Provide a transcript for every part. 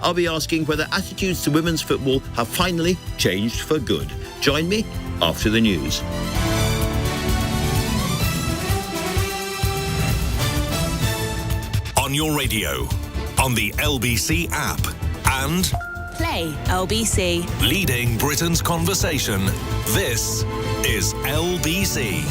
I'll be asking whether attitudes to women's football have finally changed for good. Join me after the news. On your radio, on the LBC app, and Play LBC. leading Britain's conversation. This is LBC.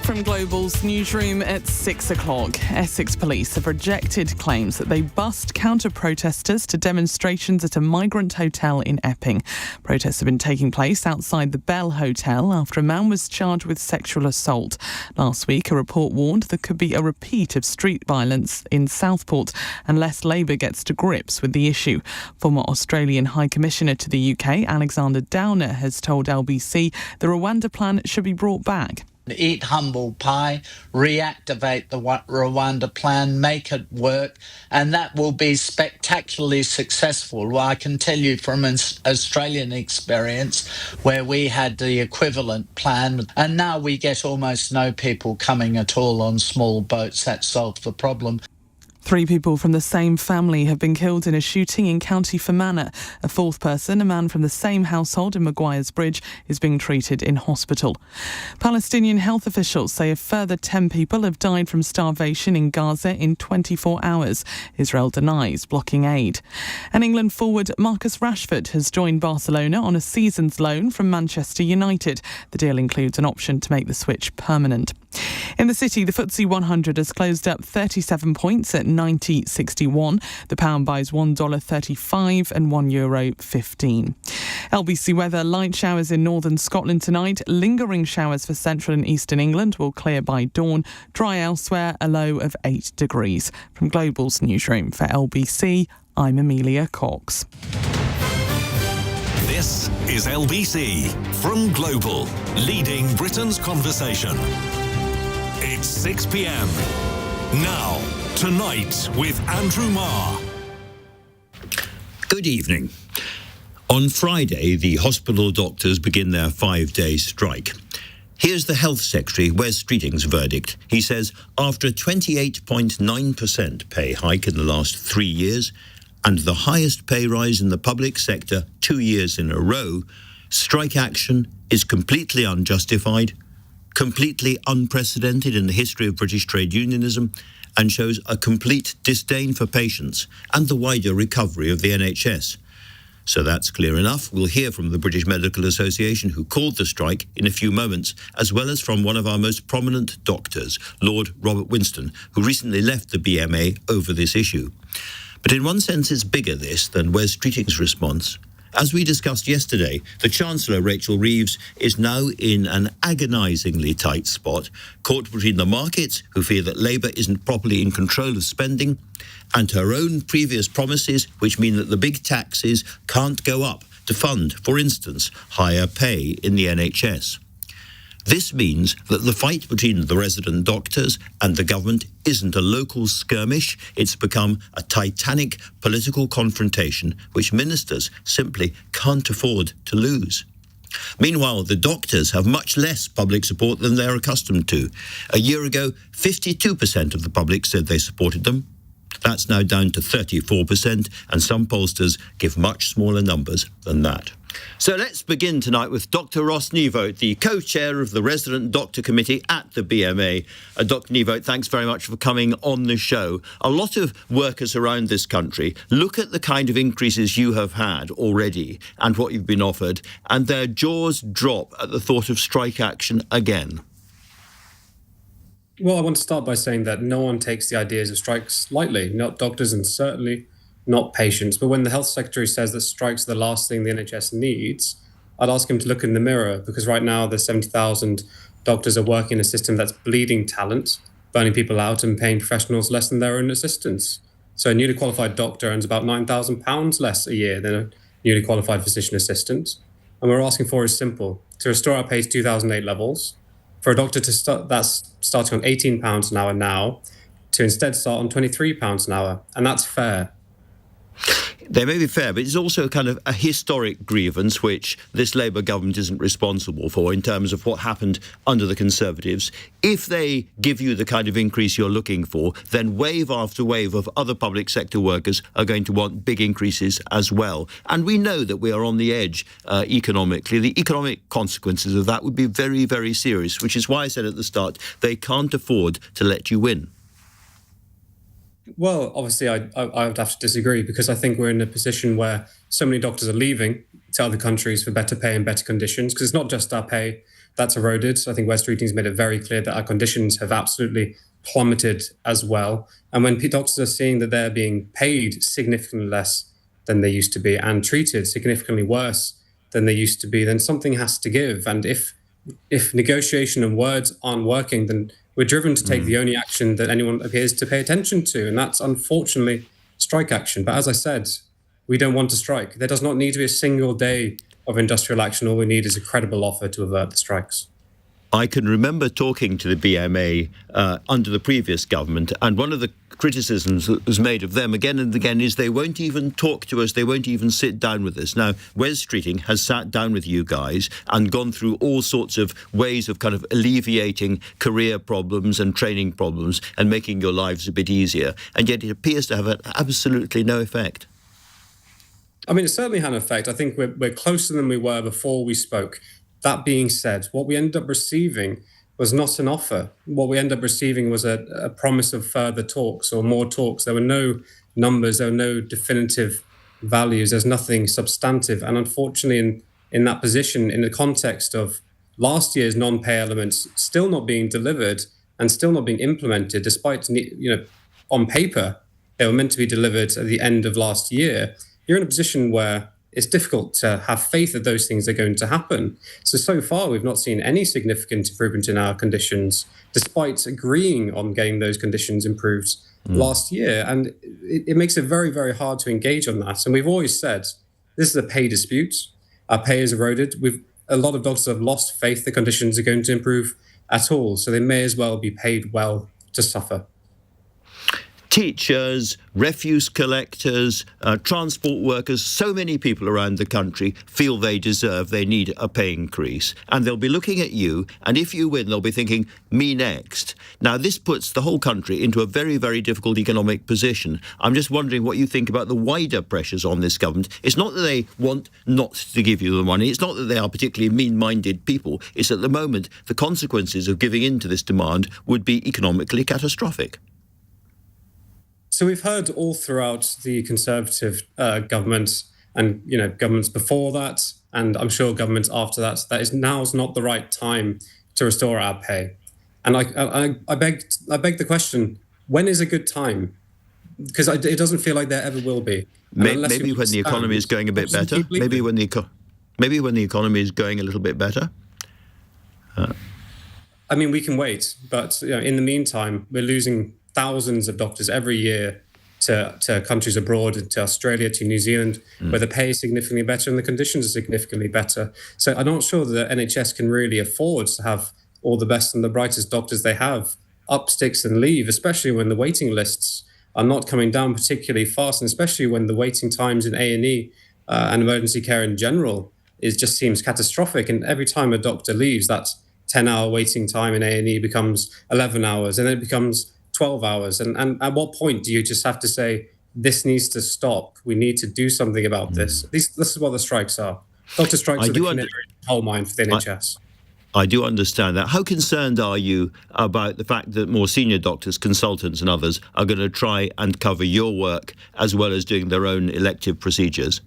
From Global's newsroom at 6 o'clock, Essex police have rejected claims that they bussed counter-protesters to demonstrations at a migrant hotel in Epping. Protests have been taking place outside the Bell Hotel after a man was charged with sexual assault. Last week, a report warned there could be a repeat of street violence in Southport unless Labour gets to grips with the issue. Former Australian High Commissioner to the UK, Alexander Downer, has told LBC the Rwanda plan should be brought back. Eat humble pie, reactivate the Rwanda plan, make it work, and that will be spectacularly successful. Well, I can tell you from an Australian experience where we had the equivalent plan, and now we get almost no people coming at all on small boats. That solved the problem. 3 people from the same family have been killed in a shooting in County Fermanagh. A 4th person, a man from the same household in Maguire's Bridge, is being treated in hospital. Palestinian health officials say a further 10 people have died from starvation in Gaza in 24 hours. Israel denies blocking aid. And England forward Marcus Rashford has joined Barcelona on a season's loan from Manchester United. The deal includes an option to make the switch permanent. In the city, the FTSE 100 has closed up 37 points at 90.61. The pound buys $1.35 and €1.15. LBC weather: light showers in northern Scotland tonight. Lingering showers for central and eastern England will clear by dawn. Dry elsewhere, a low of 8 degrees. From Global's newsroom for LBC, I'm Amelia Cox. This is LBC from Global, leading Britain's conversation. It's 6 p.m. Now, Tonight with Andrew Marr. Good evening. On Friday, the hospital doctors begin their 5-day strike. Here's the Health Secretary, Wes Streeting's verdict. He says after a 28.9% pay hike in the last 3 years and the highest pay rise in the public sector 2 years in a row, strike action is completely unjustified, completely unprecedented in the history of British trade unionism, and shows a complete disdain for patients and the wider recovery of the NHS. So that's clear enough. We'll hear from the British Medical Association, who called the strike, in a few moments, as well as from one of our most prominent doctors, Lord Robert Winston, who recently left the BMA over this issue. But in one sense, it's bigger this than Wes Streeting's response. As we discussed yesterday, the Chancellor, Rachel Reeves, is now in an agonisingly tight spot, caught between the markets, who fear that Labour isn't properly in control of spending, and her own previous promises, which mean that the big taxes can't go up to fund, for instance, higher pay in the NHS. This means that the fight between the resident doctors and the government isn't a local skirmish. It's become a titanic political confrontation which ministers simply can't afford to lose. Meanwhile, the doctors have much less public support than they're accustomed to. A year ago, 52% of the public said they supported them. That's now down to 34%, and some pollsters give much smaller numbers than that. So let's begin tonight with Dr. Ross Nieuwoudt, the co-chair of the Resident Doctor Committee at the BMA. Dr. Nieuwoudt, thanks very much for coming on the show. A lot of workers around this country look at the kind of increases you have had already and what you've been offered, and their jaws drop at the thought of strike action again. Well, I want to start by saying that no one takes the ideas of strikes lightly, not doctors and certainly not patients. But when the Health Secretary says that strikes are the last thing the NHS needs, I'd ask him to look in the mirror, because right now the 70,000 doctors are working in a system that's bleeding talent, burning people out and paying professionals less than their own assistants. So a newly qualified doctor earns about £9,000 less a year than a newly qualified physician assistant. And we're asking for is simple: to restore our pay to 2008 levels, for a doctor to start that's starting on £18 an hour now, to instead start on £23 an hour. And that's fair. They may be fair, but it's also kind of a historic grievance which this Labour government isn't responsible for in terms of what happened under the Conservatives. If they give you the kind of increase you're looking for, then wave after wave of other public sector workers are going to want big increases as well. And we know that we are on the edge economically. The economic consequences of that would be very, very serious, which is why I said at the start, they can't afford to let you win. Well, obviously, I would have to disagree, because I think we're in a position where so many doctors are leaving to other countries for better pay and better conditions, because it's not just our pay that's eroded. I think West Streeting's made it very clear that our conditions have absolutely plummeted as well. And when doctors are seeing that they're being paid significantly less than they used to be and treated significantly worse than they used to be, then something has to give. And if negotiation and words aren't working, then we're driven to take the only action that anyone appears to pay attention to, and that's unfortunately strike action. But as I said, we don't want to strike. There does not need to be a single day of industrial action. All we need is a credible offer to avert the strikes. I can remember talking to the BMA under the previous government, and one of the criticisms that was made of them again and again is they won't even talk to us, they won't even sit down with us. Now, Wes Streeting has sat down with you guys and gone through all sorts of ways of kind of alleviating career problems and training problems and making your lives a bit easier, and yet it appears to have absolutely no effect. I mean, it certainly had an effect. I think we're closer than we were before we spoke. That being said, what we ended up receiving was not an offer. What we ended up receiving was a promise of further talks or more talks. There were no numbers, there were no definitive values, there's nothing substantive. And unfortunately, in that position, in the context of last year's non-pay elements still not being delivered and still not being implemented, despite, on paper, they were meant to be delivered at the end of last year, you're in a position where it's difficult to have faith that those things are going to happen. So far, we've not seen any significant improvement in our conditions, despite agreeing on getting those conditions improved last year. And it makes it very, very hard to engage on that. And we've always said, this is a pay dispute. Our pay is eroded. A lot of doctors have lost faith the conditions are going to improve at all. So they may as well be paid well to suffer. Teachers, refuse collectors, transport workers, so many people around the country feel they need a pay increase. And they'll be looking at you, and if you win, they'll be thinking, me next. Now, this puts the whole country into a very, very difficult economic position. I'm just wondering what you think about the wider pressures on this government. It's not that they want not to give you the money. It's not that they are particularly mean-minded people. It's at the moment, the consequences of giving in to this demand would be economically catastrophic. So we've heard all throughout the Conservative government and governments before that, and I'm sure governments after that, now's not the right time to restore our pay. And I beg the question: when is a good time? Because it doesn't feel like there ever will be. Maybe when the economy is going a bit better. Maybe when the economy is going a little bit better. I mean, we can wait, but in the meantime, we're losing thousands of doctors every year to countries abroad, to Australia, to New Zealand, where the pay is significantly better and the conditions are significantly better. So I'm not sure that the NHS can really afford to have all the best and the brightest doctors they have up sticks and leave, especially when the waiting lists are not coming down particularly fast, and especially when the waiting times in A&E and emergency care in general just seems catastrophic. And every time a doctor leaves, that 10-hour waiting time in A&E becomes 11 hours, and then it becomes 12 hours. And at what point do you just have to say, this needs to stop? We need to do something about this. This is what the strikes are. Doctor strikes are the canary in the coal mine for the NHS. I do understand that. How concerned are you about the fact that more senior doctors, consultants and others are going to try and cover your work as well as doing their own elective procedures?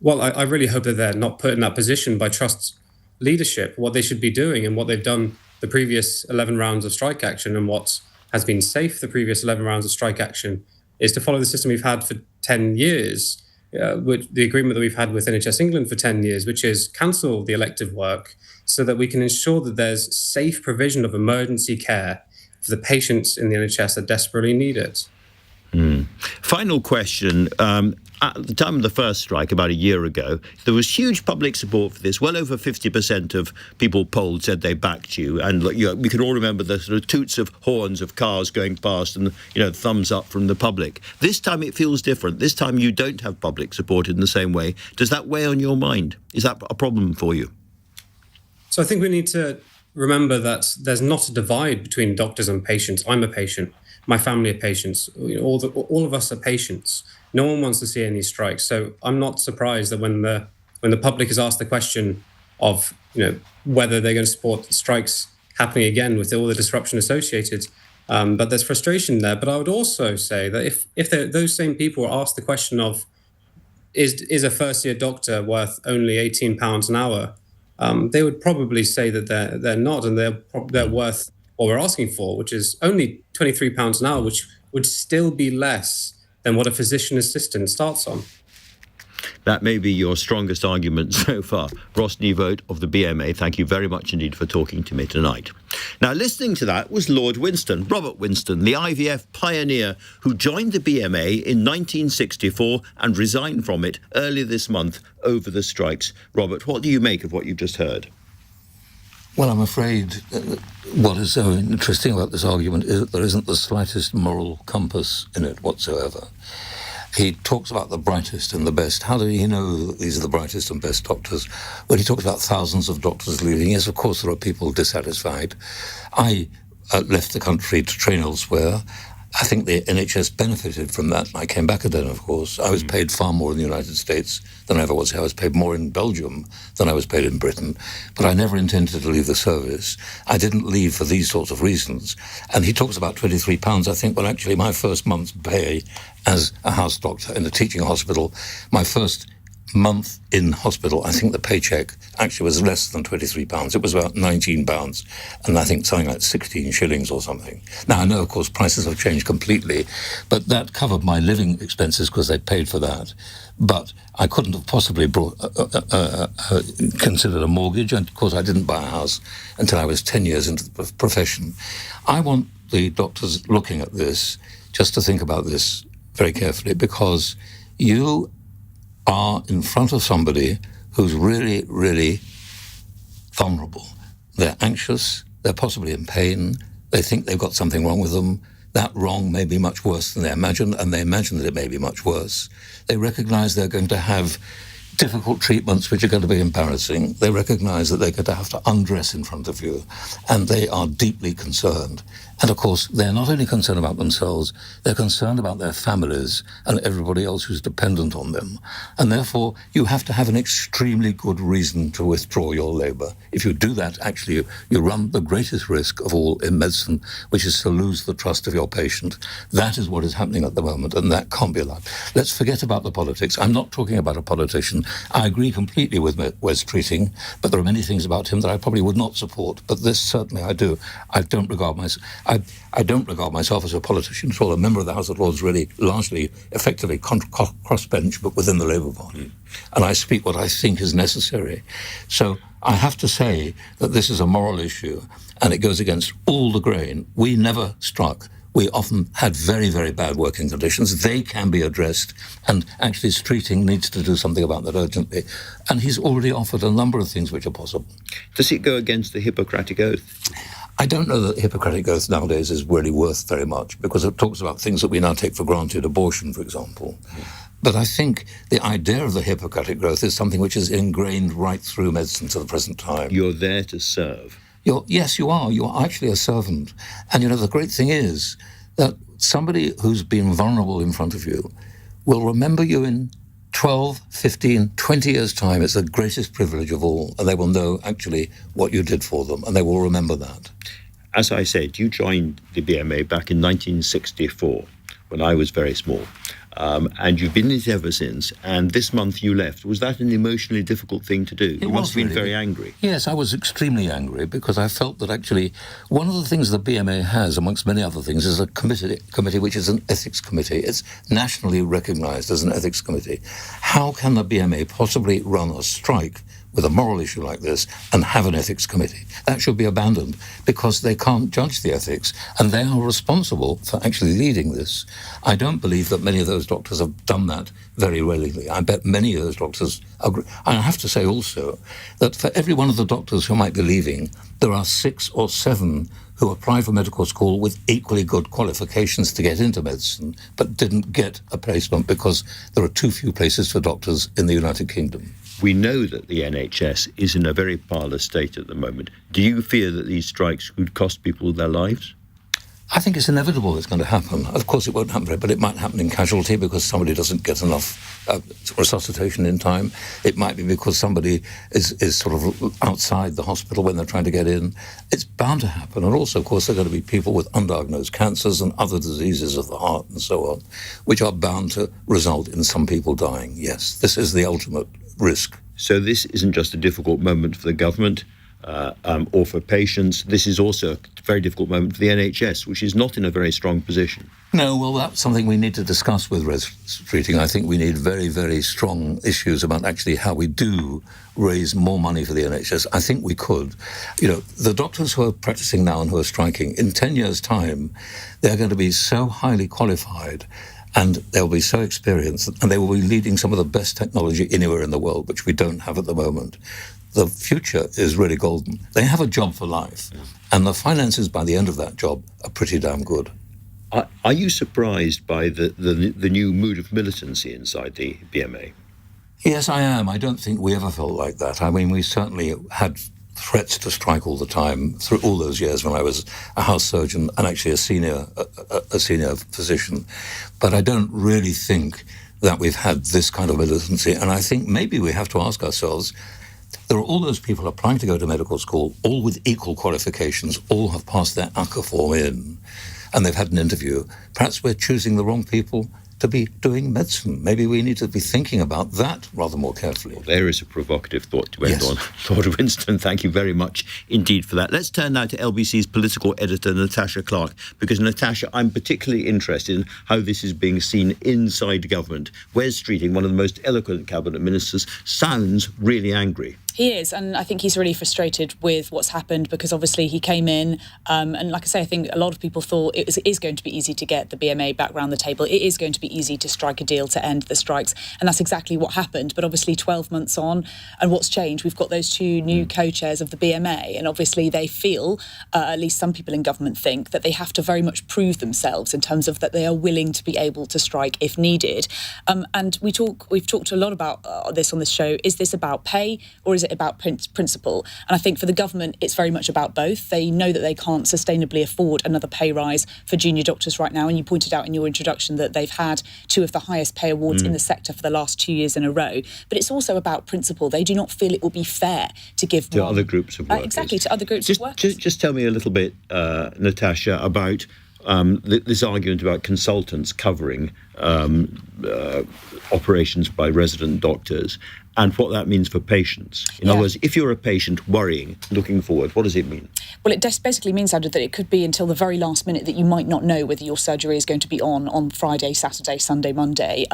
Well, I really hope that they're not put in that position by Trust's leadership. What they should be doing and what they've done the previous 11 rounds of strike action and what has been safe the previous 11 rounds of strike action is to follow the system we've had for 10 years, with the agreement that we've had with NHS England for 10 years, which is cancel the elective work so that we can ensure that there's safe provision of emergency care for the patients in the NHS that desperately need it. Final question. at the time of the first strike, about a year ago, there was huge public support for this. Well over 50% of people polled said they backed you. And we can all remember the sort of toots of horns of cars going past and, thumbs up from the public. This time it feels different. This time you don't have public support in the same way. Does that weigh on your mind? Is that a problem for you? So I think we need to remember that there's not a divide between doctors and patients. I'm a patient. My family are patients. All of us are patients. No one wants to see any strikes. So I'm not surprised that when the public is asked the question of whether they're going to support strikes happening again with all the disruption associated, but there's frustration there. But I would also say that if those same people are asked the question of is a first-year doctor worth only £18 an hour, they would probably say that they're not, and they're worth what we're asking for, which is only £23 an hour, which would still be less than what a physician assistant starts on. That may be your strongest argument so far. Ross Nieuwoudt of the BMA, thank you very much indeed for talking to me tonight. Now, listening to that was Lord Winston, Robert Winston, the IVF pioneer who joined the BMA in 1964 and resigned from it earlier this month over the strikes. Robert, what do you make of what you've just heard? Well, I'm afraid what is so interesting about this argument is that there isn't the slightest moral compass in it whatsoever. He talks about the brightest and the best. How do he know that these are the brightest and best doctors? When he talks about thousands of doctors leaving, yes, of course, there are people dissatisfied. I left the country to train elsewhere. I think the NHS benefited from that. I came back again, of course. I was paid far more in the United States than I ever was here. I was paid more in Belgium than I was paid in Britain. But I never intended to leave the service. I didn't leave for these sorts of reasons. And he talks about £23. I think, well, actually, my first month's pay as a house doctor in a teaching hospital, my first month in hospital, I think the paycheck actually was less than £23. It was about £19, and I think something like 16 shillings or something. Now, I know, of course, prices have changed completely, but that covered my living expenses because they paid for that. But I couldn't have possibly considered a mortgage, and of course I didn't buy a house until I was 10 years into the profession. I want the doctors looking at this just to think about this very carefully, because you are in front of somebody who's really, really vulnerable. They're anxious, they're possibly in pain, they think they've got something wrong with them. That wrong may be much worse than they imagine, and they imagine that it may be much worse. They recognize they're going to have difficult treatments which are going to be embarrassing. They recognize that they're going to have to undress in front of you, and they are deeply concerned. And of course, they're not only concerned about themselves, they're concerned about their families and everybody else who's dependent on them. And therefore, you have to have an extremely good reason to withdraw your labour. If you do that, actually, you run the greatest risk of all in medicine, which is to lose the trust of your patient. That is what is happening at the moment, and that can't be allowed. Let's forget about the politics. I'm not talking about a politician. I agree completely with Wes Treating, but there are many things about him that I probably would not support. But this certainly I do. I don't regard myself as a politician at all. A member of the House of Lords, really largely, effectively crossbench, but within the Labour Party. And I speak what I think is necessary. So I have to say that this is a moral issue, and it goes against all the grain. We never struck. We often had very, very bad working conditions. They can be addressed, and actually Streeting needs to do something about that urgently. And he's already offered a number of things which are possible. Does it go against the Hippocratic Oath? I don't know that the Hippocratic Oath nowadays is really worth very much, because it talks about things that we now take for granted, abortion, for example. But I think the idea of the Hippocratic Oath is something which is ingrained right through medicine to the present time. You're there to serve. Yes, you are. You are actually a servant. And, the great thing is that somebody who's been vulnerable in front of you will remember you in 12, 15, 20 years' time. It's the greatest privilege of all. And they will know actually what you did for them, and they will remember that. As I said, you joined the BMA back in 1964, when I was very small. And you've been in it ever since, and this month you left. Was that an emotionally difficult thing to do? You must have been very angry. Yes, I was extremely angry, because I felt that actually one of the things the BMA has, amongst many other things, is a committee which is an ethics committee. It's nationally recognised as an ethics committee. How can the BMA possibly run a strike with a moral issue like this and have an ethics committee. That should be abandoned because they can't judge the ethics and they are responsible for actually leading this. I don't believe that many of those doctors have done that very readily. I bet many of those doctors agree. And I have to say also that for every one of the doctors who might be leaving, there are 6 or 7 who applied for medical school with equally good qualifications to get into medicine, but didn't get a placement because there are too few places for doctors in the United Kingdom. We know that the NHS is in a very parlous state at the moment. Do you fear that these strikes could cost people their lives? I think it's inevitable it's going to happen. Of course, it won't happen, but it might happen in casualty because somebody doesn't get enough resuscitation in time. It might be because somebody is sort of outside the hospital when they're trying to get in. It's bound to happen. And also, of course, there are going to be people with undiagnosed cancers and other diseases of the heart and so on, which are bound to result in some people dying. Yes, this is the ultimate risk. So this isn't just a difficult moment for the government or for patients. This is also a very difficult moment for the NHS, which is not in a very strong position. No, well, that's something we need to discuss with res treating. I think we need very, very strong issues about actually how we do raise more money for the NHS. I think we could. You know, the doctors who are practicing now and who are striking, in 10 years' time, they're going to be so highly qualified and they'll be so experienced and they will be leading some of the best technology anywhere in the world, which we don't have at the moment. The future is really golden. They have a job for life, and the finances by the end of that job are pretty damn good. Are you surprised by the new mood of militancy inside the BMA? Yes, I am. I don't think we ever felt like that. I mean, we certainly had threats to strike all the time through all those years when I was a house surgeon and actually a senior physician. But I don't really think that we've had this kind of militancy, and I think maybe we have to ask ourselves, there are all those people applying to go to medical school, all with equal qualifications, all have passed their ACCA form in, and they've had an interview. Perhaps we're choosing the wrong people to be doing medicine. Maybe we need to be thinking about that rather more carefully. Well, there is a provocative thought to end on. Lord Winston, thank you very much indeed for that. Let's turn now to LBC's political editor, Natasha Clark, because, Natasha, I'm particularly interested in how this is being seen inside government. Wes Streeting, one of the most eloquent cabinet ministers, sounds really angry. He is, and I think he's really frustrated with what's happened because obviously he came in and like I say, I think a lot of people thought it is going to be easy to get the BMA back round the table. It is going to be easy to strike a deal to end the strikes, and that's exactly what happened. But obviously 12 months on, and what's changed? We've got those 2 new co-chairs of the BMA, and obviously they feel, at least some people in government think, that they have to very much prove themselves in terms of that they are willing to be able to strike if needed. And we've talked a lot about this on this show. Is this about pay or is it about principle? And I think for the government, it's very much about both. They know that they can't sustainably afford another pay rise for junior doctors right now. And you pointed out in your introduction that they've had 2 of the highest pay awards in the sector for the last 2 years in a row. But it's also about principle. They do not feel it will be fair to give to other groups of workers. Exactly, to other groups of workers. Just tell me a little bit, Natasha, about this argument about consultants covering operations by resident doctors and what that means for patients. In other words, if you're a patient worrying, looking forward, what does it mean? Well, it basically means, Andrew, that it could be until the very last minute that you might not know whether your surgery is going to be on Friday, Saturday, Sunday, Monday.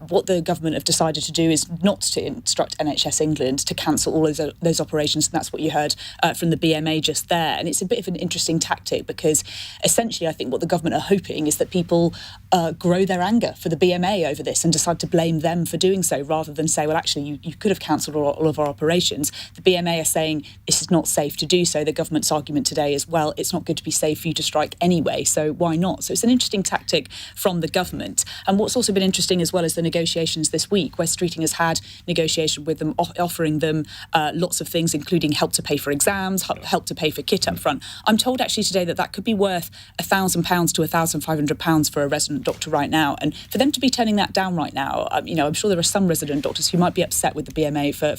What the government have decided to do is not to instruct NHS England to cancel all of those operations, and that's what you heard from the BMA just there. And it's a bit of an interesting tactic because essentially I think what the government are hoping is that people grow their anger for the BMA over this and decide to blame them for doing so rather than say, well, actually, you could have cancelled all of our operations. The BMA are saying this is not safe to do so. The government's argument today is, well, it's not good to be safe for you to strike anyway, so why not? So it's an interesting tactic from the government. And what's also been interesting as well is the negotiations this week, where Streeting has had negotiation with them, offering them lots of things, including help to pay for exams, help to pay for kit up front. I'm told actually today that could be worth £1,000 to £1,500 for a resident doctor right now. And for them to be turning that down right now, I'm sure there are some resident doctors who might be upset with the BMA for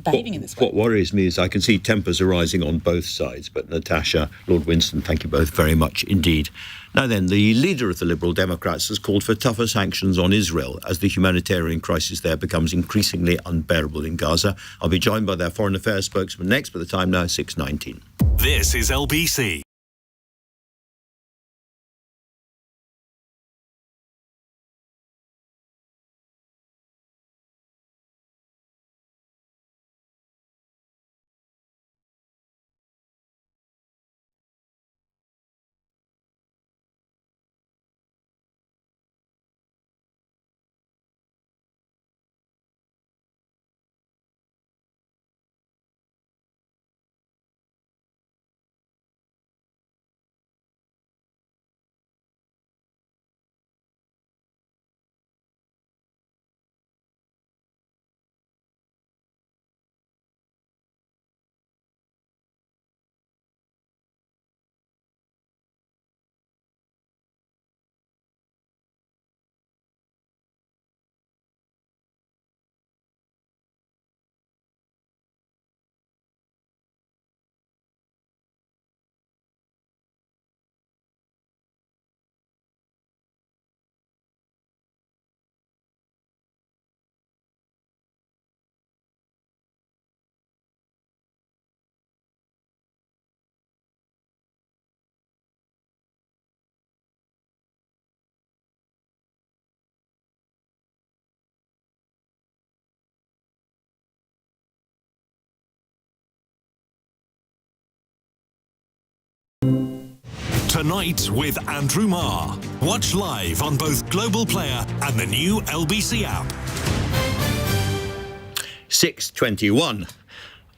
behaving in this way. What worries me is I can see tempers are rising on both sides. But Natasha, Lord Winston, thank you both very much indeed. Now then, the leader of the Liberal Democrats has called for tougher sanctions on Israel as the humanitarian crisis there becomes increasingly unbearable in Gaza. I'll be joined by their foreign affairs spokesman next, but the time now 6:19. This is LBC. Tonight with Andrew Marr. Watch live on both Global Player and the new LBC app. 6:21.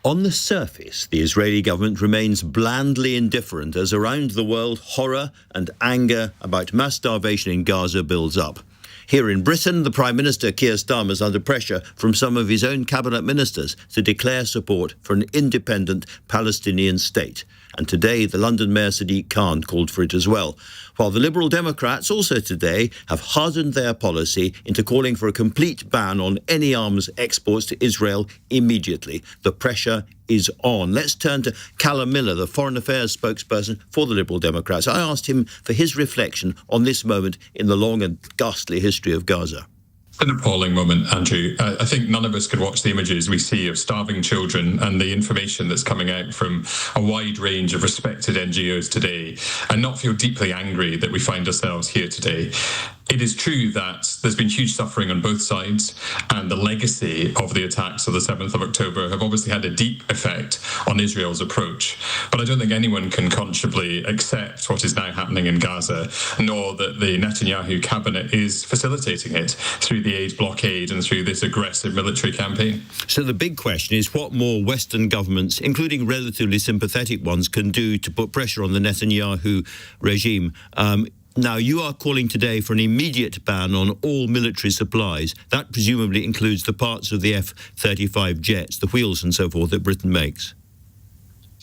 On the surface, the Israeli government remains blandly indifferent as around the world horror and anger about mass starvation in Gaza builds up. Here in Britain, the Prime Minister, Keir Starmer, is under pressure from some of his own cabinet ministers to declare support for an independent Palestinian state. And today, the London Mayor Sadiq Khan called for it as well. While the Liberal Democrats also today have hardened their policy into calling for a complete ban on any arms exports to Israel immediately. The pressure is on. Let's turn to Calum Miller, the Foreign Affairs spokesperson for the Liberal Democrats. I asked him for his reflection on this moment in the long and ghastly history of Gaza. An appalling moment, Andrew. I think none of us could watch the images we see of starving children and the information that's coming out from a wide range of respected NGOs today and not feel deeply angry that we find ourselves here today. It is true that there's been huge suffering on both sides, and the legacy of the attacks of the 7th of October have obviously had a deep effect on Israel's approach. But I don't think anyone can consciously accept what is now happening in Gaza, nor that the Netanyahu cabinet is facilitating it through the aid blockade and through this aggressive military campaign. So the big question is what more Western governments, including relatively sympathetic ones, can do to put pressure on the Netanyahu regime. Now, you are calling today for an immediate ban on all military supplies. That presumably includes the parts of the F-35 jets, the wheels and so forth that Britain makes.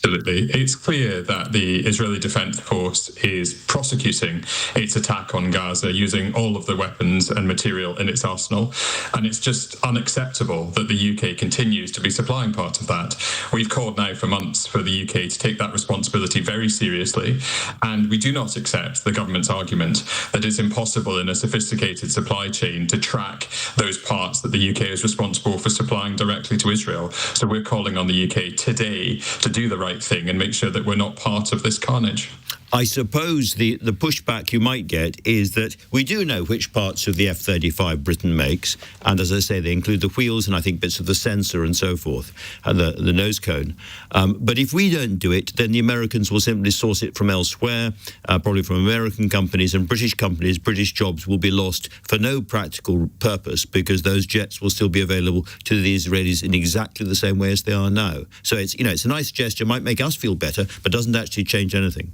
Absolutely. It's clear that the Israeli Defense Force is prosecuting its attack on Gaza using all of the weapons and material in its arsenal. And it's just unacceptable that the UK continues to be supplying part of that. We've called now for months for the UK to take that responsibility very seriously. And we do not accept the government's argument that it's impossible in a sophisticated supply chain to track those parts that the UK is responsible for supplying directly to Israel. So we're calling on the UK today to do the right thing and make sure that we're not part of this carnage. I suppose the pushback you might get is that we do know which parts of the F-35 Britain makes, and as I say, they include the wheels and I think bits of the sensor and so forth, and the nose cone. But if we don't do it, then the Americans will simply source it from elsewhere, probably from American companies, and British companies, British jobs will be lost for no practical purpose because those jets will still be available to the Israelis in exactly the same way as they are now. So it's a nice gesture, might make us feel better, but doesn't actually change anything.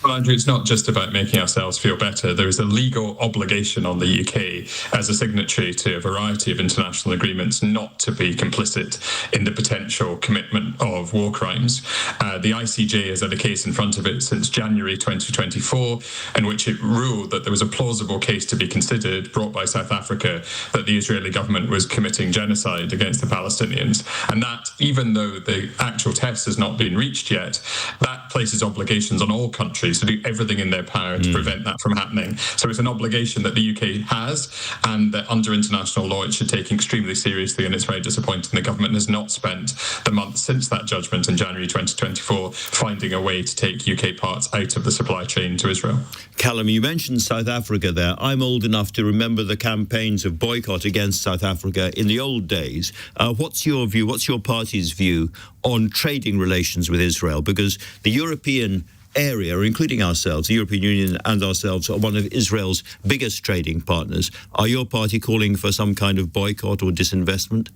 Well, Andrew, it's not just about making ourselves feel better. There is a legal obligation on the UK as a signatory to a variety of international agreements not to be complicit in the potential commitment of war crimes. The ICJ has had a case in front of it since January 2024 in which it ruled that there was a plausible case to be considered brought by South Africa that the Israeli government was committing genocide against the Palestinians. And that, even though the actual test has not been reached yet, that places obligations on all countries to do everything in their power to prevent that from happening. So it's an obligation that the UK has, and that under international law it should take extremely seriously, and it's very disappointing the government has not spent the months since that judgment in January 2024 finding a way to take UK parts out of the supply chain to Israel. Calum, you mentioned South Africa there. I'm old enough to remember the campaigns of boycott against South Africa in the old days. What's your view, what's your party's view on trading relations with Israel? Because the European area, including ourselves, the European Union and ourselves, are one of Israel's biggest trading partners. Are your party calling for some kind of boycott or disinvestment?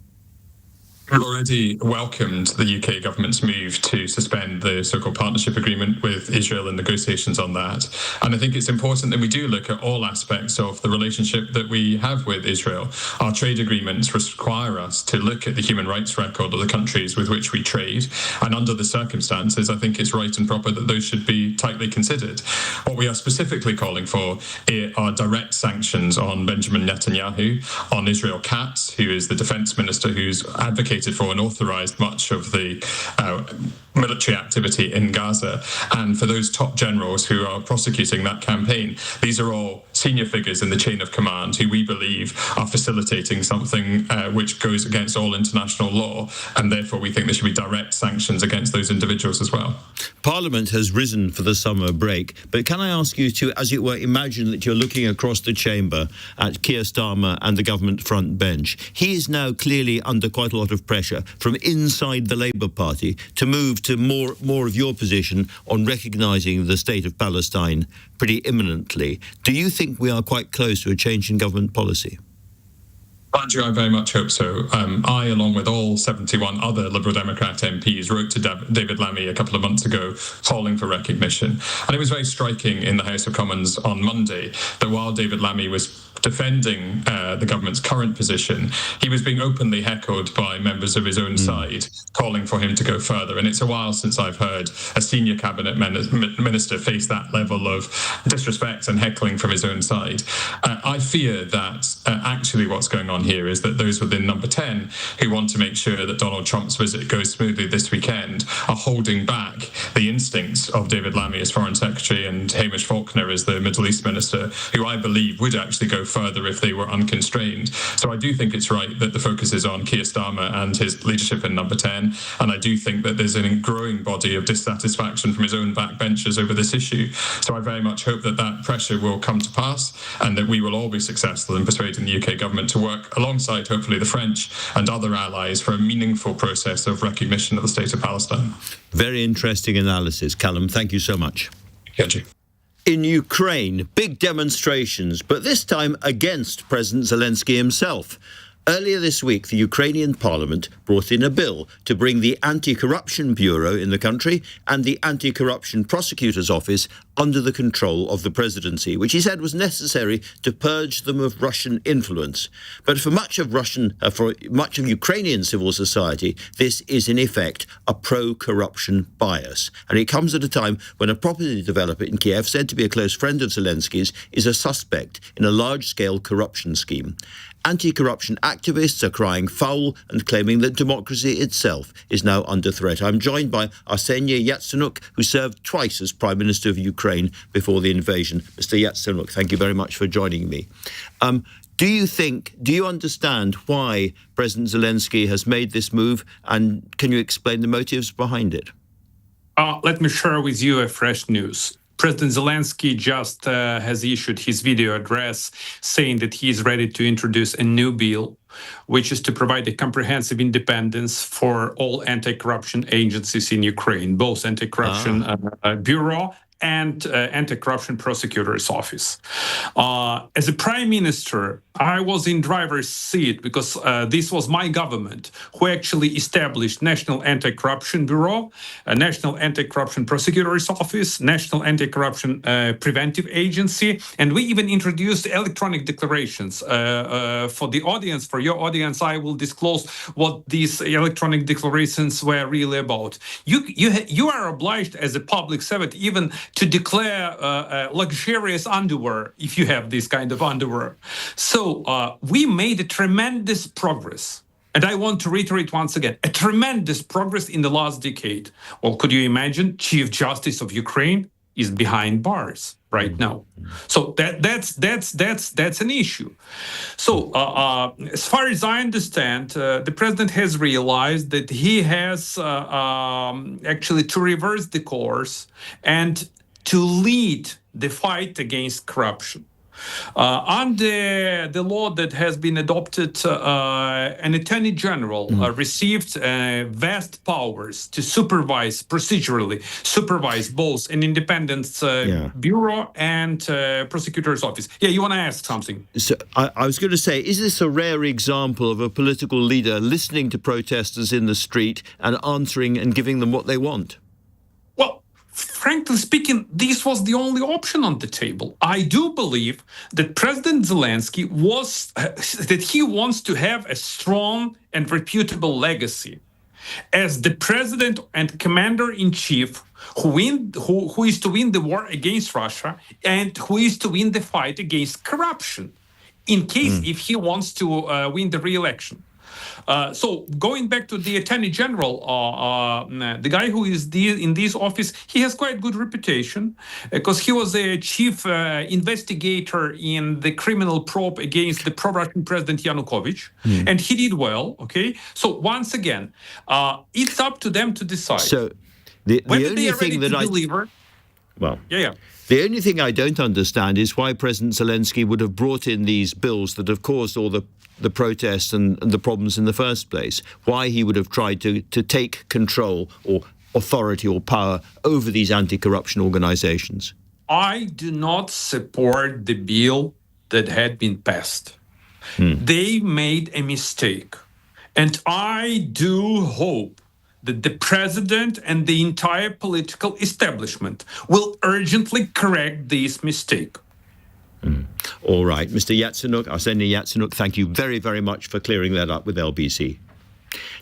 We've already welcomed the UK government's move to suspend the so-called partnership agreement with Israel and negotiations on that. And I think it's important that we do look at all aspects of the relationship that we have with Israel. Our trade agreements require us to look at the human rights record of the countries with which we trade. And under the circumstances, I think it's right and proper that those should be tightly considered. What we are specifically calling for are direct sanctions on Benjamin Netanyahu, on Israel Katz, who is the defense minister who's advocated for and authorized much of the military activity in Gaza, and for those top generals who are prosecuting that campaign. These are all senior figures in the chain of command who we believe are facilitating something which goes against all international law, and therefore we think there should be direct sanctions against those individuals as well. Parliament has risen for the summer break, but can I ask you to, as it were, imagine that you're looking across the chamber at Keir Starmer and the government front bench. He is now clearly under quite a lot of pressure from inside the Labour Party to move to more of your position on recognising the state of Palestine pretty imminently. Do you think we are quite close to a change in government policy? Andrew, I very much hope so. I, along with all 71 other Liberal Democrat MPs, wrote to David Lammy a couple of months ago calling for recognition. And it was very striking in the House of Commons on Monday that while David Lammy was defending the government's current position, he was being openly heckled by members of his own side, calling for him to go further. And it's a while since I've heard a senior cabinet minister face that level of disrespect and heckling from his own side. I fear that actually what's going on here is that those within number 10 who want to make sure that Donald Trump's visit goes smoothly this weekend are holding back the instincts of David Lammy as Foreign Secretary and Hamish Faulkner as the Middle East Minister, who I believe would actually go further if they were unconstrained. So I do think it's right that the focus is on Keir Starmer and his leadership in number 10, and I do think that there's a growing body of dissatisfaction from his own backbenchers over this issue. So I very much hope that that pressure will come to pass and that we will all be successful in persuading the UK government to work alongside, hopefully, the French and other allies for a meaningful process of recognition of the state of Palestine. Very interesting analysis, Calum. Thank you so much. Thank you. In Ukraine, big demonstrations, but this time against President Zelensky himself. Earlier this week, the Ukrainian parliament brought in a bill to bring the Anti-Corruption Bureau in the country and the Anti-Corruption Prosecutor's Office under the control of the presidency, which he said was necessary to purge them of Russian influence. But for much of Ukrainian civil society, this is in effect a pro-corruption bias. And it comes at a time when a property developer in Kiev, said to be a close friend of Zelensky's, is a suspect in a large-scale corruption scheme. Anti-corruption activists are crying foul and claiming that democracy itself is now under threat. I'm joined by Arseniy Yatsenyuk, who served twice as Prime Minister of Ukraine before the invasion. Mr. Yatsenyuk, thank you very much for joining me. Do you understand why President Zelensky has made this move, and can you explain the motives behind it? Let me share with you a fresh news. President Zelensky just has issued his video address saying that he is ready to introduce a new bill, which is to provide a comprehensive independence for all anti-corruption agencies in Ukraine, both Anti-Corruption Bureau and Anti-Corruption Prosecutor's Office. As a Prime Minister, I was in driver's seat because this was my government who actually established National Anti-Corruption Bureau, National Anti-Corruption Prosecutor's Office, National Anti-Corruption Preventive Agency, and we even introduced electronic declarations. For the audience, for your audience, I will disclose what these electronic declarations were really about. You are obliged as a public servant even to declare luxurious underwear if you have this kind of underwear. So we made a tremendous progress. And I want to reiterate once again, a tremendous progress in the last decade. Well, could you imagine Chief Justice of Ukraine is behind bars right now? So that's an issue. So as far as I understand, the president has realized that he has actually to reverse the course and to lead the fight against corruption. Under the law that has been adopted, an attorney general received vast powers to procedurally supervise both an independent bureau and prosecutor's office. Yeah, you want to ask something? So I was going to say, is this a rare example of a political leader listening to protesters in the street and answering and giving them what they want? Well, frankly speaking, this was the only option on the table. I do believe that President Zelensky wants to have a strong and reputable legacy as the president and commander-in-chief who is to win the war against Russia and who is to win the fight against corruption in case if he wants to win the re-election. So going back to the Attorney General, the guy who is in this office, he has quite good reputation because he was a chief investigator in the criminal probe against the pro-Russian President Yanukovych, and he did well, okay? So once again, it's up to them to decide so the whether only they are ready thing to that deliver Well, Yeah. the only thing I don't understand is why President Zelensky would have brought in these bills that have caused all the protests and the problems in the first place. Why he would have tried to take control or authority or power over these anti-corruption organizations. I do not support the bill that had been passed. They made a mistake. And I do hope that the president and the entire political establishment will urgently correct this mistake. All right, Mr. Yatsenyuk, Arseniy Yatsenyuk, thank you very, very much for clearing that up with LBC.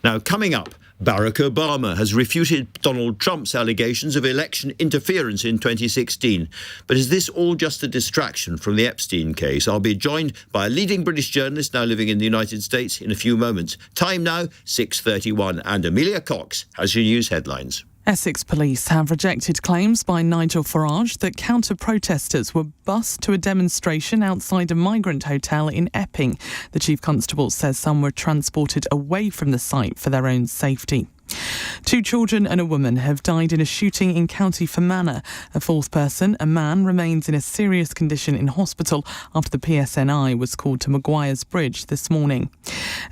Now, coming up, Barack Obama has refuted Donald Trump's allegations of election interference in 2016. But is this all just a distraction from the Epstein case? I'll be joined by a leading British journalist now living in the United States in a few moments. Time now, 6:31, and Amelia Cox has your news headlines. Essex police have rejected claims by Nigel Farage that counter-protesters were bused to a demonstration outside a migrant hotel in Epping. The Chief Constable says some were transported away from the site for their own safety. 2 children and a woman have died in a shooting in County Fermanagh. A 4th person, a man, remains in a serious condition in hospital after the PSNI was called to Maguire's Bridge this morning.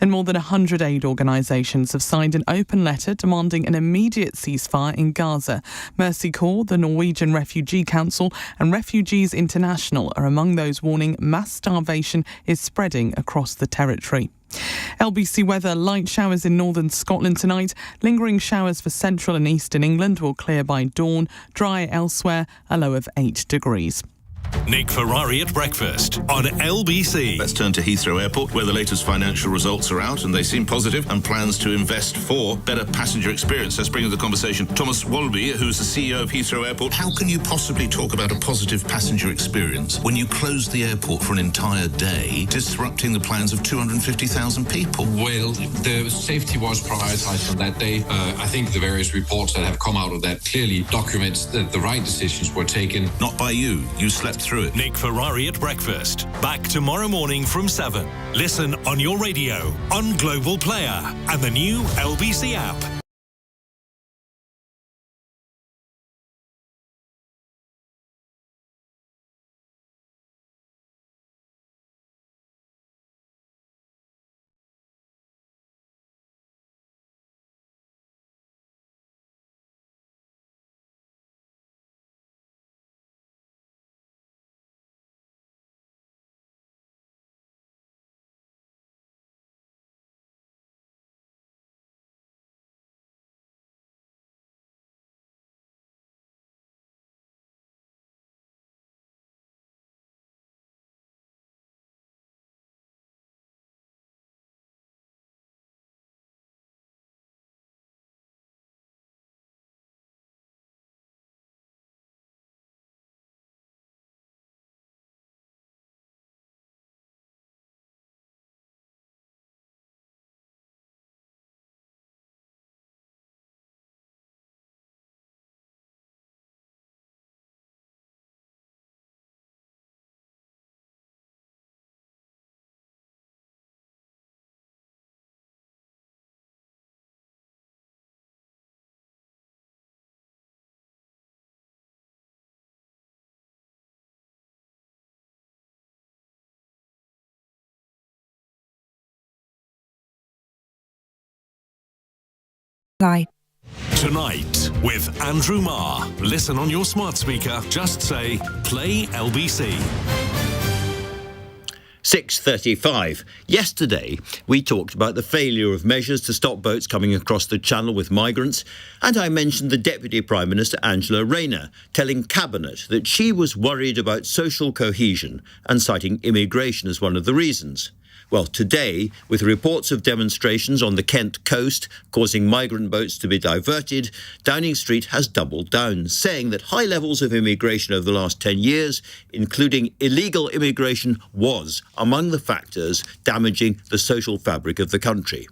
And more than 100 aid organisations have signed an open letter demanding an immediate ceasefire in Gaza. Mercy Corps, the Norwegian Refugee Council and Refugees International are among those warning mass starvation is spreading across the territory. LBC weather, light showers in northern Scotland tonight. Lingering showers for central and eastern England will clear by dawn. Dry elsewhere, a low of 8 degrees. Nick Ferrari at breakfast on LBC. Let's turn to Heathrow Airport, where the latest financial results are out and they seem positive, and plans to invest for better passenger experience. Let's bring to the conversation Thomas Walby, who's the CEO of Heathrow Airport. How can you possibly talk about a positive passenger experience when you closed the airport for an entire day, disrupting the plans of 250,000 people? Well, the safety was prioritised on that day. I think the various reports that have come out of that clearly documents that the right decisions were taken. Not by you. You slept through it. Nick Ferrari at breakfast. Back tomorrow morning from 7. Listen on your radio, on Global Player and the new LBC app. Tonight with Andrew Marr. Listen on your smart speaker. Just say, play LBC. 6:35. Yesterday, we talked about the failure of measures to stop boats coming across the channel with migrants, and I mentioned the Deputy Prime Minister, Angela Rayner, telling Cabinet that she was worried about social cohesion and citing immigration as one of the reasons. Well, today, with reports of demonstrations on the Kent coast causing migrant boats to be diverted, Downing Street has doubled down, saying that high levels of immigration over the last 10 years, including illegal immigration, was among the factors damaging the social fabric of the country.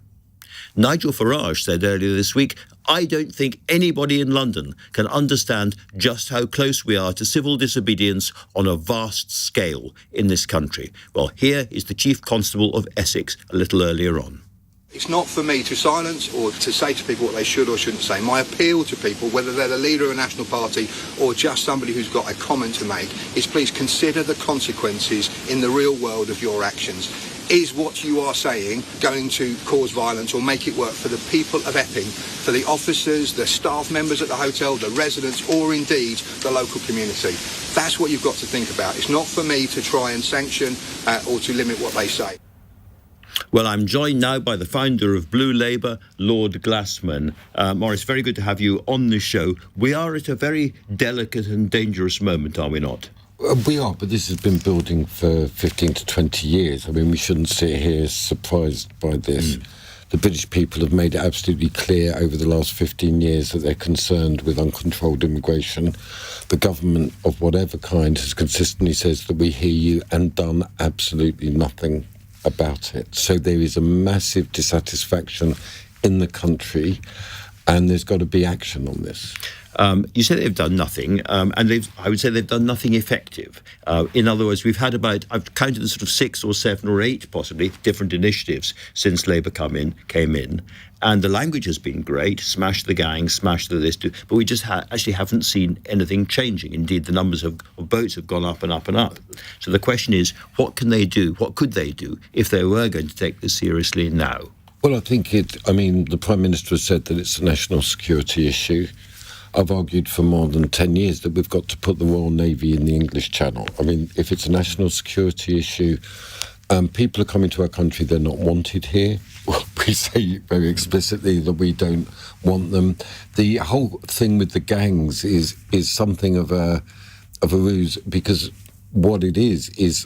Nigel Farage said earlier this week, "I don't think anybody in London can understand just how close we are to civil disobedience on a vast scale in this country." Well, here is the Chief Constable of Essex a little earlier on. It's not for me to silence or to say to people what they should or shouldn't say. My appeal to people, whether they're the leader of a national party or just somebody who's got a comment to make, is please consider the consequences in the real world of your actions. Is what you are saying going to cause violence or make it work for the people of Epping, for the officers, the staff members at the hotel, the residents, or indeed the local community? That's what you've got to think about. It's not for me to try and sanction or to limit what they say. Well, I'm joined now by the founder of Blue Labour, Lord Glasman. Maurice, very good to have you on the show. We are at a very delicate and dangerous moment, are we not? We are, but this has been building for 15 to 20 years. I mean, we shouldn't sit here surprised by this. The British people have made it absolutely clear over the last 15 years that they're concerned with uncontrolled immigration. The government of whatever kind has consistently says that we hear you and done absolutely nothing about it. So there is a massive dissatisfaction in the country, and there's got to be action on this. You say they've done nothing, and I would say they've done nothing effective. In other words, we've had I've counted the sort of 6 or 7 or 8 possibly different initiatives since Labour came in, and the language has been great, smash the gang, smash the this, but we just actually haven't seen anything changing. Indeed, the numbers of boats have gone up and up and up. So the question is, what can they do? What could they do if they were going to take this seriously now? Well, I think the Prime Minister has said that it's a national security issue. I've argued for more than 10 years that we've got to put the Royal Navy in the English Channel. I mean, if it's a national security issue, people are coming to our country, they're not wanted here. We say very explicitly that we don't want them. The whole thing with the gangs is something of a ruse, because what it is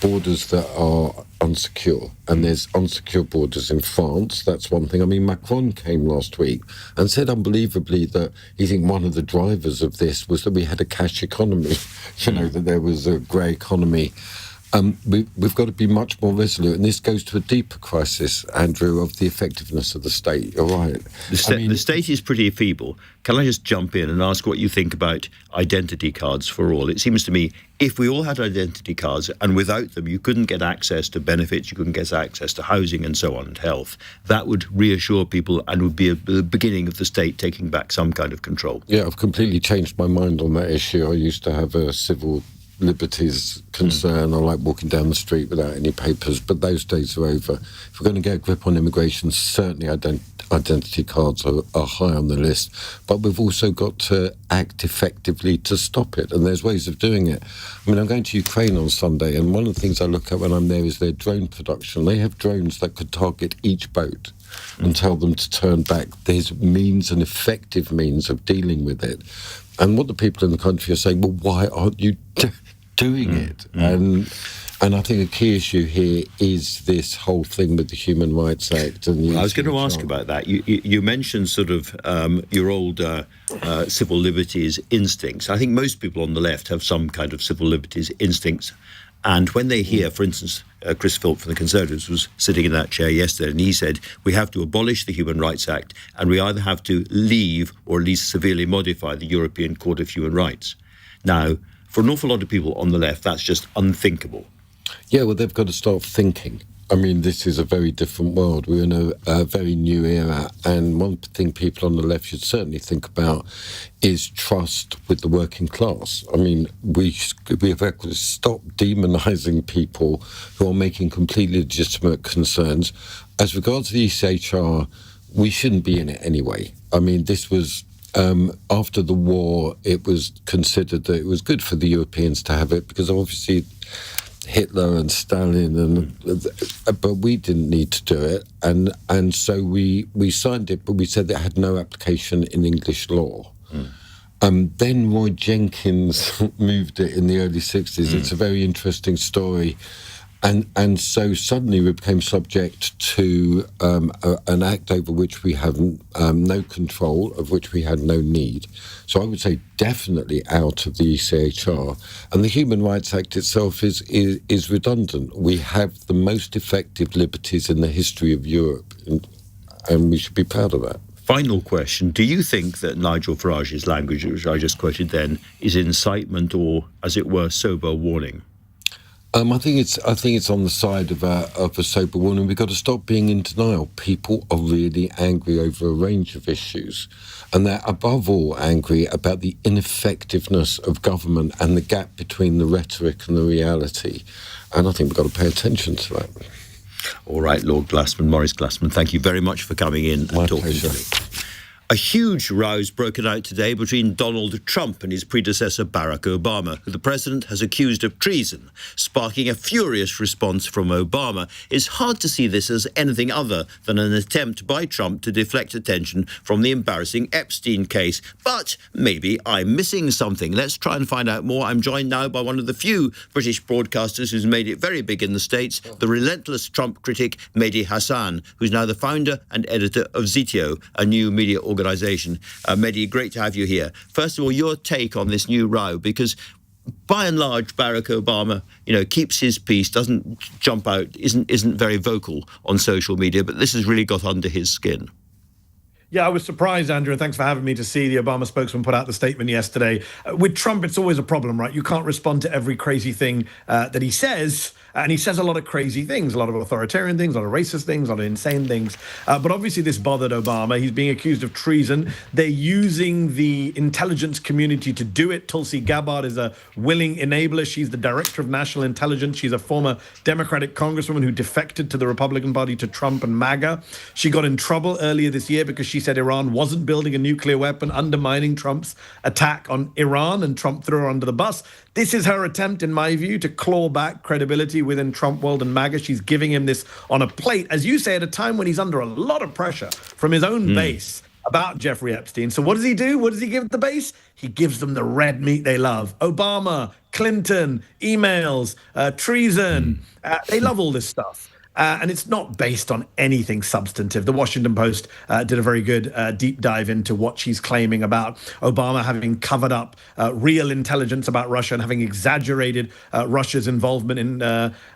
borders that are unsecure, and there's unsecure borders in France. That's one thing. I mean, Macron came last week and said unbelievably that he think one of the drivers of this was that we had a cash economy, that there was a grey economy. We've got to be much more resolute, and this goes to a deeper crisis, Andrew, of the effectiveness of the state. You're right. The state is pretty feeble. Can I just jump in and ask what you think about identity cards for all? It seems to me, if we all had identity cards, and without them you couldn't get access to benefits, you couldn't get access to housing and so on, and health, that would reassure people and would be the beginning of the state taking back some kind of control. Yeah, I've completely changed my mind on that issue. I used to have a civil liberties concern. I like walking down the street without any papers, but those days are over. If we're going to get a grip on immigration, certainly identity cards are high on the list, but we've also got to act effectively to stop it, and there's ways of doing it. I mean, I'm going to Ukraine on Sunday, and one of the things I look at when I'm there is their drone production. They have drones that could target each boat and tell them to turn back. There's means and effective means of dealing with it. And what the people in the country are saying, well, why aren't you doing it? And I think a key issue here is this whole thing with the Human Rights Act. And I was going to ask about that. You mentioned sort of your old civil liberties instincts. I think most people on the left have some kind of civil liberties instincts. And when they hear, for instance, Chris Philp from the Conservatives was sitting in that chair yesterday, and he said, we have to abolish the Human Rights Act, and we either have to leave or at least severely modify the European Court of Human Rights. Now, for an awful lot of people on the left, that's just unthinkable. Yeah, well, they've got to start thinking. I mean, this is a very different world. We're in a very new era, and one thing people on the left should certainly think about is trust with the working class. I mean, we have got to stop demonising people who are making completely legitimate concerns. As regards to the ECHR, we shouldn't be in it anyway. I mean, this was... after the war, it was considered that it was good for the Europeans to have it, because obviously Hitler and Stalin, but we didn't need to do it, and so we signed it, but we said it had no application in English law. Then Roy Jenkins moved it in the early 60s. It's a very interesting story. And so suddenly we became subject to an act over which we have no control, of which we had no need. So I would say definitely out of the ECHR. And the Human Rights Act itself is redundant. We have the most effective liberties in the history of Europe, and we should be proud of that. Final question. Do you think that Nigel Farage's language, which I just quoted then, is incitement or, as it were, sober warning? I think it's on the side of a sober warning. We've got to stop being in denial. People are really angry over a range of issues, and they're above all angry about the ineffectiveness of government and the gap between the rhetoric and the reality. And I think we've got to pay attention to that. All right, Lord Glasman, Maurice Glasman, thank you very much for coming in and talking to me. A huge row's broken out today between Donald Trump and his predecessor Barack Obama, who the president has accused of treason, sparking a furious response from Obama. It's hard to see this as anything other than an attempt by Trump to deflect attention from the embarrassing Epstein case. But maybe I'm missing something. Let's try and find out more. I'm joined now by one of the few British broadcasters who's made it very big in the States, the relentless Trump critic Mehdi Hasan, who's now the founder and editor of Zitio, a new media organisation. Mehdi, great to have you here. First of all, your take on this new row, because by and large, Barack Obama, keeps his peace, doesn't jump out, isn't very vocal on social media, but this has really got under his skin. Yeah, I was surprised, Andrew, and thanks for having me, to see the Obama spokesman put out the statement yesterday. With Trump, it's always a problem, right? You can't respond to every crazy thing that he says, and he says a lot of crazy things, a lot of authoritarian things, a lot of racist things, a lot of insane things. But obviously this bothered Obama. He's being accused of treason. They're using the intelligence community to do it. Tulsi Gabbard is a willing enabler. She's the director of national intelligence. She's a former Democratic congresswoman who defected to the Republican Party, to Trump and MAGA. She got in trouble earlier this year because she said Iran wasn't building a nuclear weapon, undermining Trump's attack on Iran, and Trump threw her under the bus. This is her attempt, in my view, to claw back credibility within Trump world and MAGA. She's giving him this on a plate, as you say, at a time when he's under a lot of pressure from his own base about Jeffrey Epstein. So what does he do? What does he give the base? He gives them the red meat they love. Obama, Clinton, emails, treason. They love all this stuff. And it's not based on anything substantive. The Washington Post did a very good deep dive into what she's claiming about Obama having covered up real intelligence about Russia and having exaggerated Russia's involvement in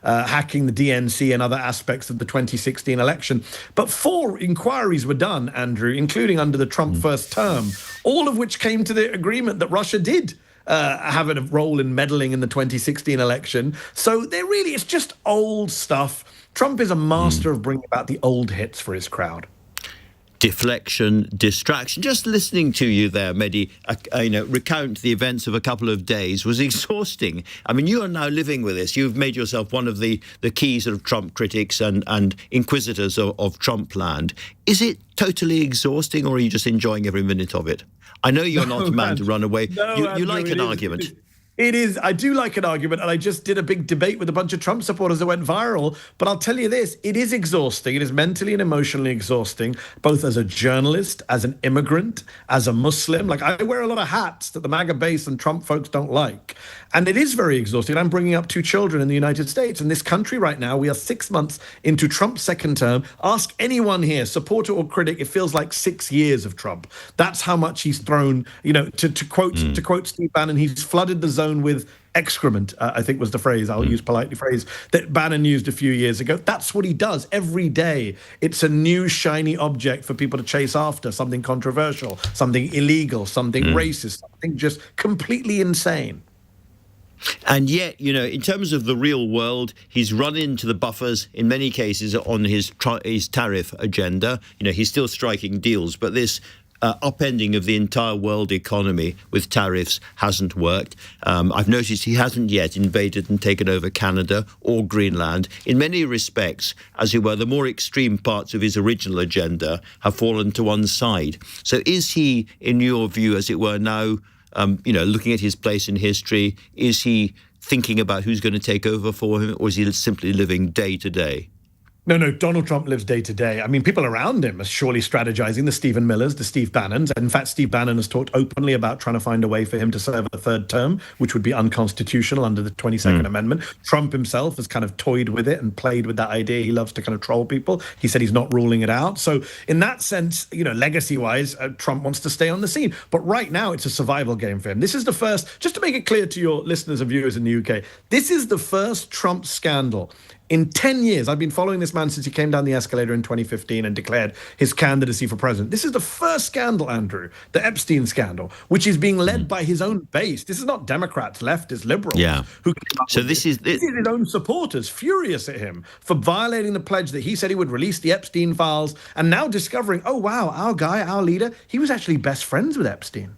hacking the DNC and other aspects of the 2016 election. But 4 inquiries were done, Andrew, including under the Trump first term, all of which came to the agreement that Russia did have a role in meddling in the 2016 election. So it's just old stuff. Trump is a master of bringing about the old hits for his crowd. Deflection, distraction. Just listening to you there, Mehdi, recount the events of a couple of days was exhausting. I mean, you are now living with this. You've made yourself one of the key sort of Trump critics and inquisitors of Trump land. Is it totally exhausting, or are you just enjoying every minute of it? I know you're not a man to run away. You like an argument. It is. I do like an argument, and I just did a big debate with a bunch of Trump supporters that went viral. But I'll tell you this, it is exhausting. It is mentally and emotionally exhausting, both as a journalist, as an immigrant, as a Muslim. Like, I wear a lot of hats that the MAGA base and Trump folks don't like. And it is very exhausting. I'm bringing up 2 children in the United States. In this country right now, we are 6 months into Trump's second term. Ask anyone here, supporter or critic, it feels like 6 years of Trump. That's how much he's thrown, to quote Steve Bannon, he's flooded the zone with excrement, I think was the phrase, I'll use politely phrase, that Bannon used a few years ago. That's what he does every day. It's a new shiny object for people to chase after, something controversial, something illegal, something racist, something just completely insane. And yet, in terms of the real world, he's run into the buffers in many cases on his tariff agenda. He's still striking deals, but this upending of the entire world economy with tariffs hasn't worked. I've noticed he hasn't yet invaded and taken over Canada or Greenland. In many respects, as it were, the more extreme parts of his original agenda have fallen to one side. So is he, in your view, as it were, now, looking at his place in history, is he thinking about who's going to take over for him, or is he simply living day to day? No, Donald Trump lives day to day. I mean, people around him are surely strategizing, the Stephen Millers, the Steve Bannons. In fact, Steve Bannon has talked openly about trying to find a way for him to serve a 3rd term, which would be unconstitutional under the 22nd Amendment. Trump himself has kind of toyed with it and played with that idea. He loves to kind of troll people. He said he's not ruling it out. So in that sense, legacy-wise, Trump wants to stay on the scene. But right now, it's a survival game for him. This is the first, just to make it clear to your listeners and viewers in the UK, this is the first Trump scandal in 10 years, I've been following this man since he came down the escalator in 2015 and declared his candidacy for president. This is the first scandal, Andrew, the Epstein scandal, which is being led by his own base. This is not Democrats, leftists, liberals. Yeah. Who came up So with this is his own supporters furious at him for violating the pledge that he said he would release the Epstein files, and now discovering, oh wow, our guy, our leader, he was actually best friends with Epstein.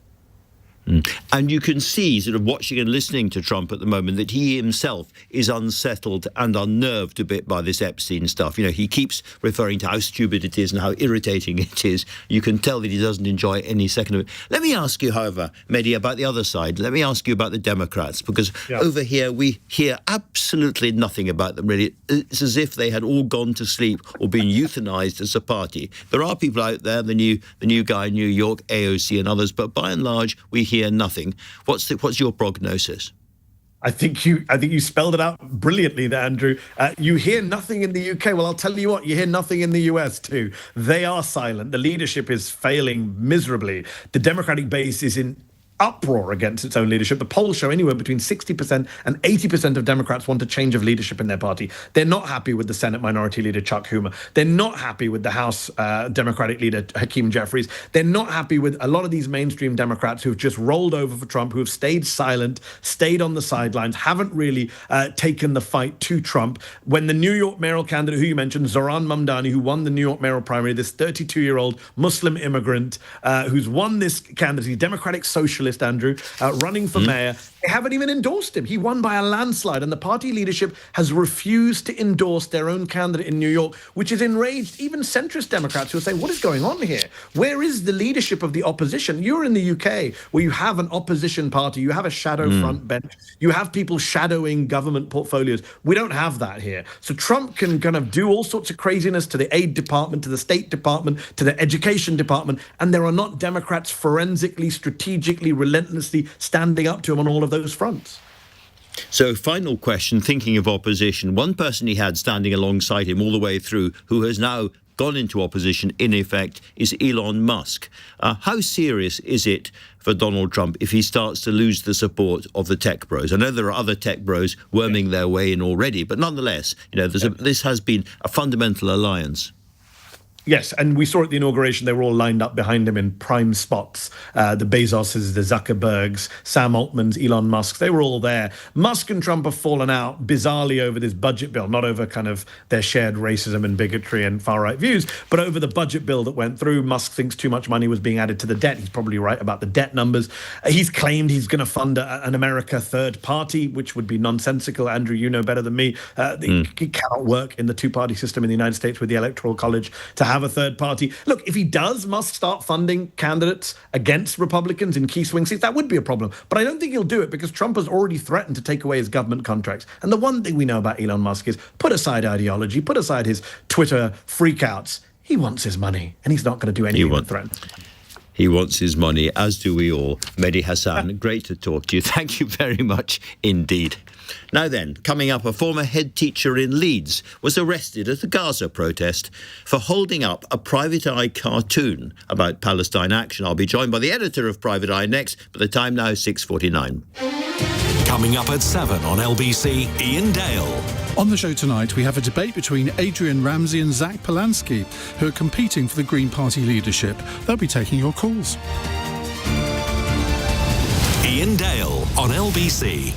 And you can see, sort of watching and listening to Trump at the moment, that he himself is unsettled and unnerved a bit by this Epstein stuff. You know, he keeps referring to how stupid it is and how irritating it is. You can tell that he doesn't enjoy any second of it. Let me ask you, however, Mehdi, about the other side. Let me ask you about the Democrats, because over here we hear absolutely nothing about them, really. It's as if they had all gone to sleep or been euthanized as a party. There are people out there, the new guy in New York, AOC and others, but by and large, we hear nothing. What's your prognosis? I think you spelled it out brilliantly there, Andrew. You hear nothing in the UK. Well, I'll tell you what, you hear nothing in the US too. They are silent. The leadership is failing miserably. The Democratic base is in uproar against its own leadership. The polls show anywhere between 60% and 80% of Democrats want a change of leadership in their party. They're not happy with the Senate Minority Leader Chuck Schumer. They're not happy with the House Democratic Leader Hakeem Jeffries. They're not happy with a lot of these mainstream Democrats who've just rolled over for Trump, who have stayed silent, stayed on the sidelines, haven't really taken the fight to Trump. When the New York mayoral candidate, who you mentioned, Zohran Mamdani, who won the New York mayoral primary, this 32-year-old Muslim immigrant who's won this candidacy, Democratic Socialist, Andrew, running for mayor. They haven't even endorsed him. He won by a landslide, and the party leadership has refused to endorse their own candidate in New York, which has enraged even centrist Democrats who are saying, what is going on here? Where is the leadership of the opposition? You're in the UK, where you have an opposition party, you have a shadow front bench, you have people shadowing government portfolios. We don't have that here. So Trump can kind of do all sorts of craziness to the aid department, to the State Department, to the education department, and there are not Democrats forensically, strategically, relentlessly standing up to him on all of those fronts. So, final question, thinking of opposition, one person he had standing alongside him all the way through, who has now gone into opposition, in effect, is Elon Musk. How serious is it for Donald Trump if he starts to lose the support of the tech bros? I know there are other tech bros worming their way in already, but nonetheless, you know, this has been a fundamental alliance. Yes, and we saw at the inauguration, they were all lined up behind him in prime spots. The Bezoses, the Zuckerbergs, Sam Altmans, Elon Musk, they were all there. Musk and Trump have fallen out bizarrely over this budget bill, not over kind of their shared racism and bigotry and far-right views, but over the budget bill that went through. Musk thinks too much money was being added to the debt. He's probably right about the debt numbers. He's claimed he's going to fund an America third party, which would be nonsensical. Andrew, you know better than me. It cannot work in the two-party system in the United States with the Electoral College to have a third party. Look, if he does, Musk start funding candidates against Republicans in key swing seats, that would be a problem. But I don't think he'll do it because Trump has already threatened to take away his government contracts. And the one thing we know about Elon Musk is put aside ideology, put aside his Twitter freakouts. He wants his money, and he's not going to do anything but threaten. He wants his money, as do we all. Mehdi Hasan, great to talk to you. Thank you very much indeed. Now then, coming up, a former head teacher in Leeds was arrested at a Gaza protest for holding up a Private Eye cartoon about Palestine action. I'll be joined by the editor of Private Eye next, but the time now is 6:49. Coming up at 7 on LBC, Ian Dale. On the show tonight, we have a debate between Adrian Ramsey and Zach Polanski, who are competing for the Green Party leadership. They'll be taking your calls. Ian Dale on LBC.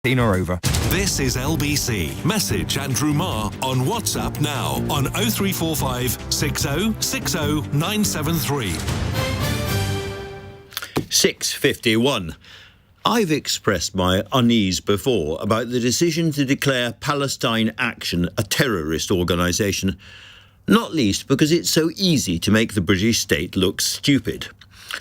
or over. This is LBC. Message Andrew Marr on WhatsApp now on 0345 60 60 973. 6:51. I've expressed my unease before about the decision to declare Palestine Action a terrorist organisation, not least because it's so easy to make the British state look stupid.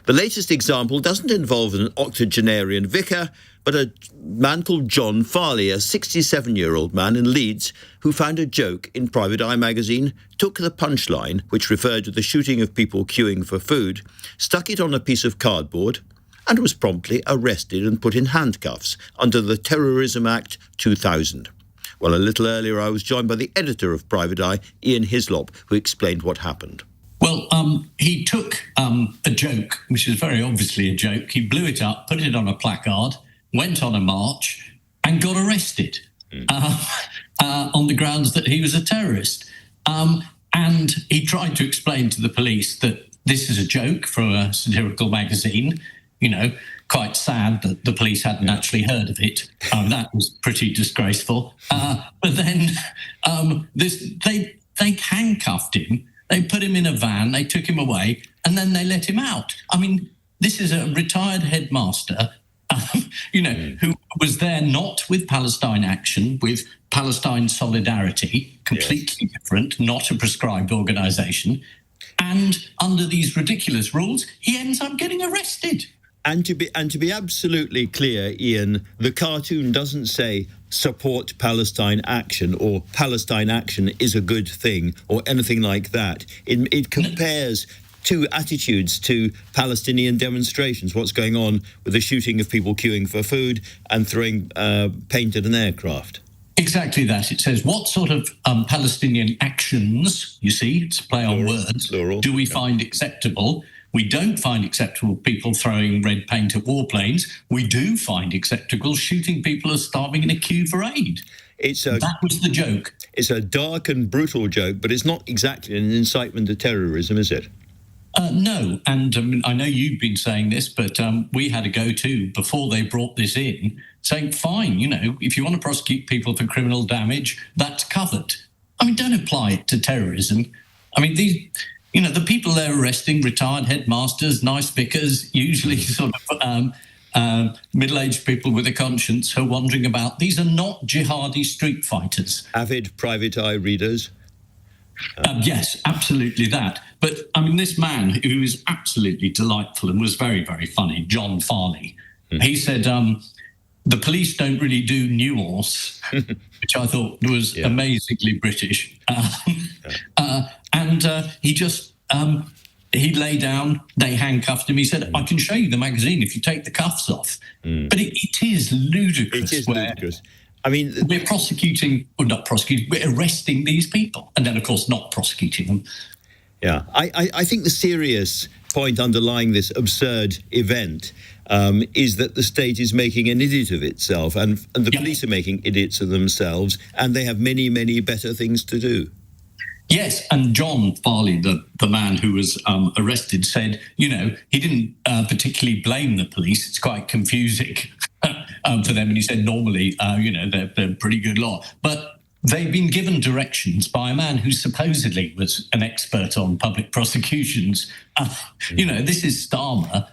The latest example doesn't involve an octogenarian vicar, but a man called John Farley, a 67-year-old man in Leeds who found a joke in Private Eye magazine, took the punchline, which referred to the shooting of people queuing for food, stuck it on a piece of cardboard, and was promptly arrested and put in handcuffs under the Terrorism Act 2000. Well, a little earlier I was joined by the editor of Private Eye, Ian Hislop, who explained what happened. Well, he took a joke, which is very obviously a joke. He blew it up, put it on a placard, went on a march and got arrested on the grounds that he was a terrorist. And he tried to explain to the police that this is a joke from a satirical magazine. You know, quite sad that the police hadn't actually heard of it. That was pretty disgraceful. But then they handcuffed him. They put him in a van, they took him away, and then they let him out. I mean, this is a retired headmaster, who was there not with Palestine Action, with Palestine Solidarity, completely different, not a prescribed organisation. And under these ridiculous rules, he ends up getting arrested. And to be absolutely clear, Ian, the cartoon doesn't say support Palestine Action or Palestine Action is a good thing or anything like that. It compares two attitudes to Palestinian demonstrations, what's going on with the shooting of people queuing for food and throwing paint at an aircraft. Exactly that. It says, what sort of Palestinian actions, you see, it's a play on words, do we find acceptable? We don't find acceptable people throwing red paint at warplanes. We do find acceptable shooting people who are starving in a queue for aid. That was the joke. It's a dark and brutal joke, but it's not exactly an incitement to terrorism, is it? No, and I know you've been saying this, but we had a go too before they brought this in, saying, fine, if you want to prosecute people for criminal damage, that's covered. I mean, don't apply it to terrorism. I mean, the people they're arresting, retired headmasters, nice vicars, usually sort of middle-aged people with a conscience who are wandering about. These are not jihadi street fighters. Avid Private Eye readers. Yes, absolutely that. But, I mean, this man who is absolutely delightful and was very, very funny, John Farley, he said the police don't really do nuance, which I thought was amazingly British. And he just, he lay down, they handcuffed him. He said, I can show you the magazine if you take the cuffs off. But it is ludicrous. It is ludicrous. I mean, we're we're arresting these people. And then, of course, not prosecuting them. Yeah, I think the serious point underlying this absurd event is that the state is making an idiot of itself and the police are making idiots of themselves, and they have many, many better things to do. Yes, and John Farley, the man who was arrested, said, he didn't particularly blame the police. It's quite confusing for them. And he said, normally, they're a pretty good lot. But they've been given directions by a man who supposedly was an expert on public prosecutions. This is Starmer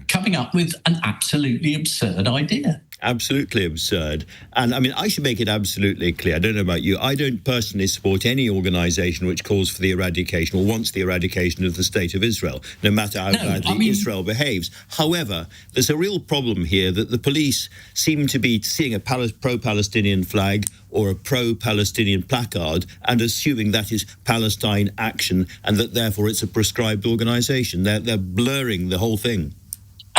coming up with an absolutely absurd idea. Absolutely absurd. And I mean, I should make it absolutely clear, I don't know about you, I don't personally support any organisation which calls for the eradication or wants the eradication of the State of Israel, no matter how badly Israel behaves. However, there's a real problem here that the police seem to be seeing a pro-Palestinian flag or a pro-Palestinian placard and assuming that is Palestine Action and that therefore it's a prescribed organisation. They're blurring the whole thing.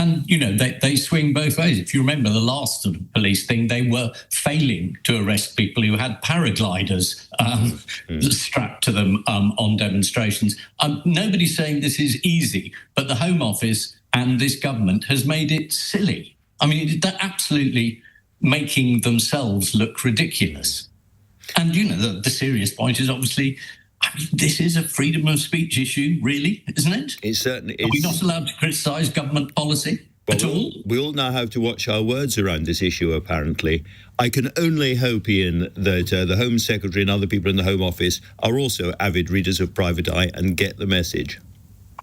And, they swing both ways. If you remember the last sort of police thing, they were failing to arrest people who had paragliders strapped to them on demonstrations. Nobody's saying this is easy, but the Home Office and this government has made it silly. I mean, they're absolutely making themselves look ridiculous. And, the serious point is obviously, this is a freedom of speech issue, really, isn't it? It certainly is. Are we not allowed to criticise government policy? at all. We all now have to watch our words around this issue, apparently. I can only hope, Ian, that the Home Secretary and other people in the Home Office are also avid readers of Private Eye and get the message.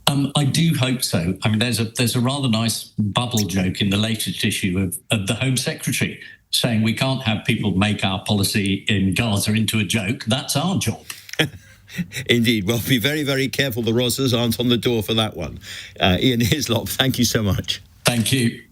I do hope so. I mean, there's a rather nice bubble joke in the latest issue of the Home Secretary saying we can't have people make our policy in Gaza into a joke. That's our job. Indeed. Well, be very, very careful the Rosses aren't on the door for that one. Ian Hislop, thank you so much. Thank you.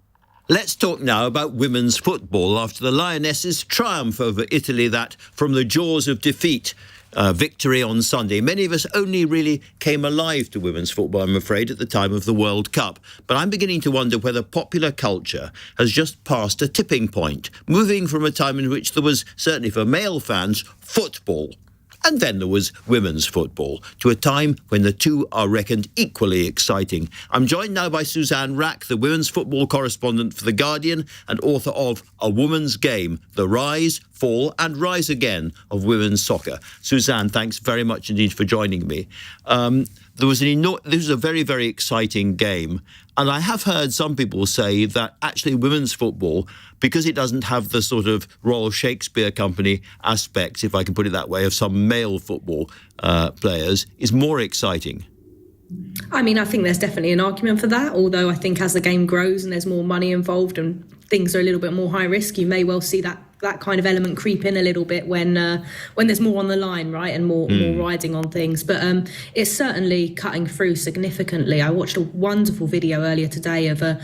Let's talk now about women's football after the Lionesses' triumph over Italy, that from the jaws of defeat victory on Sunday. Many of us only really came alive to women's football, I'm afraid, at the time of the World Cup. But I'm beginning to wonder whether popular culture has just passed a tipping point, moving from a time in which there was, certainly for male fans, football. And then there was women's football, to a time when the two are reckoned equally exciting. I'm joined now by Suzanne Wrack, the women's football correspondent for The Guardian and author of A Woman's Game, The Rise, Fall and Rise Again of Women's Soccer. Suzanne, thanks very much indeed for joining me. This was a very, very exciting game. And I have heard some people say that actually women's football, because it doesn't have the sort of Royal Shakespeare Company aspects, if I can put it that way, of some male football players, is more exciting. I mean, I think there's definitely an argument for that, although I think as the game grows and there's more money involved and things are a little bit more high risk, you may well see that kind of element creep in a little bit when there's more on the line, right, and more riding on things. But it's certainly cutting through significantly. I watched a wonderful video earlier today of a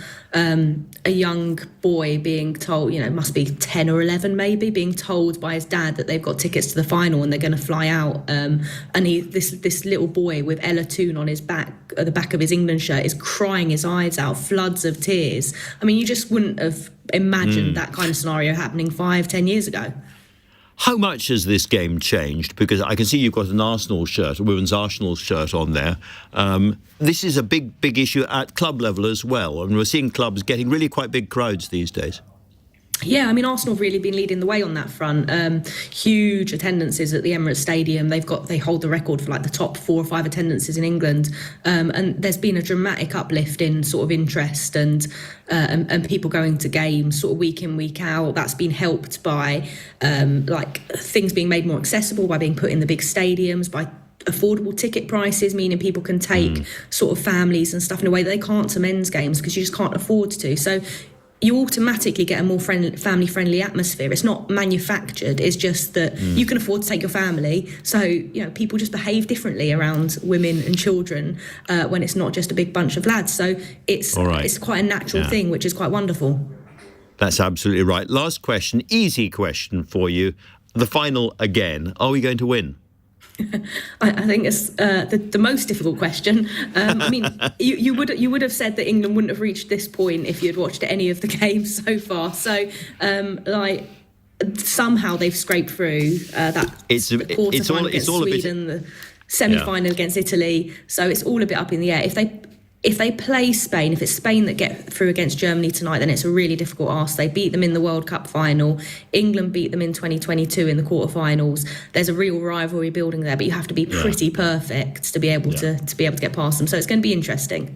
young boy being told, must be 10 or 11 maybe, being told by his dad that they've got tickets to the final and they're going to fly out. And this little boy with Ella Toon on his back, at the back of his England shirt, is crying his eyes out, floods of tears. I mean, you just wouldn't have imagined that kind of scenario happening 5-10 years ago. How much has this game changed? Because I can see you've got an Arsenal shirt, a women's Arsenal shirt on there. This is a big, big issue at club level as well. And we're seeing clubs getting really quite big crowds these days. Yeah, I mean, Arsenal have really been leading the way on that front. Huge attendances at the Emirates Stadium. They hold the record for like the top 4 or 5 attendances in England. And there's been a dramatic uplift in sort of interest and people going to games sort of week in, week out. That's been helped by things being made more accessible, by being put in the big stadiums, by affordable ticket prices, meaning people can take sort of families and stuff in a way that they can't to men's games because you just can't afford to. So you automatically get a more family-friendly atmosphere. It's not manufactured. It's just that you can afford to take your family. So, people just behave differently around women and children when it's not just a big bunch of lads. So it's quite a natural thing, which is quite wonderful. That's absolutely right. Last question, easy question for you. The final again. Are we going to win? I think it's the most difficult question. I mean, you would have said that England wouldn't have reached this point if you had watched any of the games so far. So, somehow they've scraped through that quarter-final against Sweden, the semi-final against Italy. So it's all a bit up in the air. If they play Spain, if it's Spain that get through against Germany tonight, then it's a really difficult ask. They beat them in the World Cup final. England beat them in 2022 in the quarterfinals. There's a real rivalry building there, but you have to be pretty perfect to be able to get past them. So it's going to be interesting.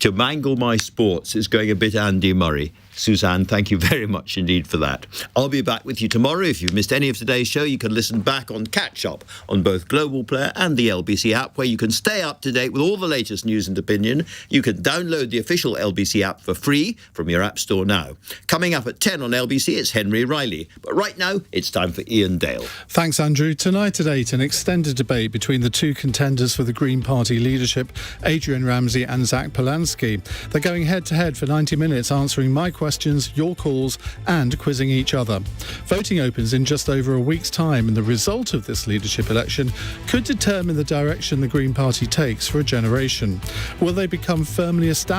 To mangle my sports is going a bit Andy Murray. Suzanne, thank you very much indeed for that. I'll be back with you tomorrow. If you've missed any of today's show, you can listen back on Catch Up on both Global Player and the LBC app, where you can stay up to date with all the latest news and opinion. You can download the official LBC app for free from your app store now. Coming up at 10 on LBC, it's Henry Riley. But right now, it's time for Ian Dale. Thanks, Andrew. Tonight at 8, an extended debate between the two contenders for the Green Party leadership, Adrian Ramsay and Zach Polansky. They're going head-to-head for 90 minutes, answering my questions, your calls, and quizzing each other. Voting opens in just over a week's time, and the result of this leadership election could determine the direction the Green Party takes for a generation. Will they become firmly established